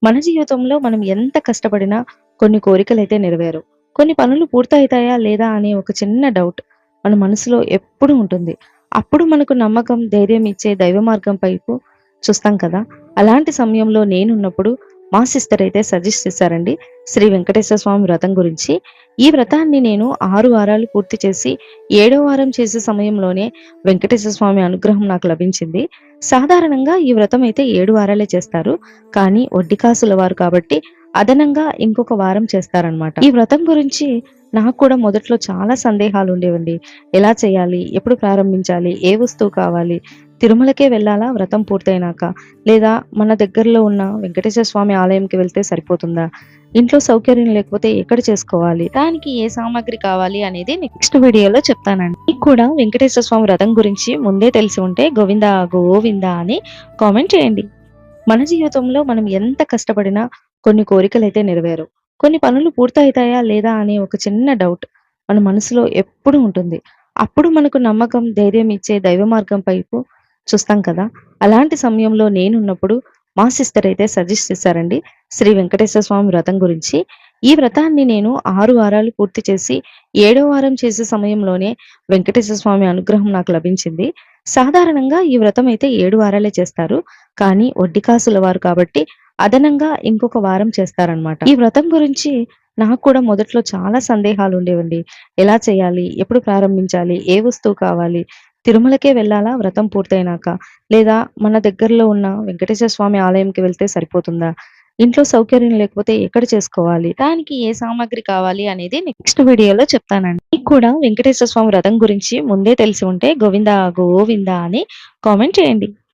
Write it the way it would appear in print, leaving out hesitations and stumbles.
మన జీవితంలో మనం ఎంత కష్టపడినా కొన్ని కోరికలైతే నెరవేరవు. కొన్ని పనులు పూర్తయితాయా లేదా అనే ఒక చిన్న డౌట్ మన మనసులో ఎప్పుడూ ఉంటుంది. అప్పుడు మనకు నమ్మకం, ధైర్యం ఇచ్చే దైవ మార్గం వైపు చూస్తాం కదా! అలాంటి సమయంలో నేనున్నప్పుడు మా సిస్టర్ అయితే సజెస్ట్ చేశారండి శ్రీ వెంకటేశ్వర స్వామి వ్రతం గురించి. ఈ వ్రతాన్ని నేను 6 వారాలు పూర్తి చేసి, 7వ వారం చేసే సమయంలోనే వెంకటేశ్వర స్వామి అనుగ్రహం నాకు లభించింది. సాధారణంగా ఈ వ్రతం అయితే 7 వారాలే చేస్తారు. కానీ వడ్డీ కాసుల వారు కాబట్టి అదనంగా ఇంకొక వారం చేస్తారనమాట. ఈ వ్రతం గురించి నాకు కూడా మొదట్లో చాలా సందేహాలుండేవండి. ఎలా చేయాలి? ఎప్పుడు ప్రారంభించాలి? ఏ వస్తువు కావాలి? తిరుమలకే వెళ్ళాలా వ్రతం పూర్తయినాక? లేదా మన దగ్గరలో ఉన్న వెంకటేశ్వర స్వామి ఆలయంకి వెళ్తే సరిపోతుందా? ఇంట్లో సౌకర్యం లేకపోతే ఎక్కడ చేసుకోవాలి? దానికి ఏ సామాగ్రి కావాలి అనేది నెక్స్ట్ వీడియోలో చెప్తానండి. మీకు కూడా వెంకటేశ్వర స్వామి వ్రతం గురించి ముందే తెలిసి ఉంటే గోవిందా గోవిందా అని కామెంట్ చేయండి. మన జీవితంలో మనం ఎంత కష్టపడినా కొన్ని కోరికలైతే నెరవేరవు. కొన్ని పనులు పూర్తయితాయా లేదా అనే ఒక చిన్న డౌట్ మన మనసులో ఎప్పుడూ ఉంటుంది. అప్పుడు మనకు నమ్మకం, ధైర్యం ఇచ్చే దైవ మార్గం వైపు చూస్తాం కదా! అలాంటి సమయంలో నేనున్నప్పుడు మా సిస్టర్ అయితే సజెస్ట్ చేశారండి శ్రీ వెంకటేశ్వర స్వామి వ్రతం గురించి. ఈ వ్రతాన్ని నేను 6 వారాలు పూర్తి చేసి, 7వ వారం చేసే సమయంలోనే వెంకటేశ్వర స్వామి అనుగ్రహం నాకు లభించింది. సాధారణంగా ఈ వ్రతం అయితే 7 వారాలే చేస్తారు. కానీ వడ్డీ కాసుల వారు కాబట్టి అదనంగా ఇంకొక వారం చేస్తారనమాట. ఈ వ్రతం గురించి నాకు కూడా మొదట్లో చాలా సందేహాలుండేవండి. ఎలా చేయాలి? ఎప్పుడు ప్రారంభించాలి? ఏ వస్తువు కావాలి? తిరుమలకే వెళ్ళాలా వ్రతం పూర్తయినాక? లేదా మన దగ్గరలో ఉన్న వెంకటేశ్వర స్వామి ఆలయంకి వెళ్తే సరిపోతుందా? ఇంట్లో సౌకర్యం లేకపోతే ఎక్కడ చేసుకోవాలి? దానికి ఏ సామాగ్రి కావాలి అనేది నెక్స్ట్ వీడియోలో చెప్తానండి. మీకు కూడా వెంకటేశ్వర స్వామి వ్రతం గురించి ముందే తెలిసి ఉంటే గోవిందా గోవిందా అని కామెంట్ చేయండి.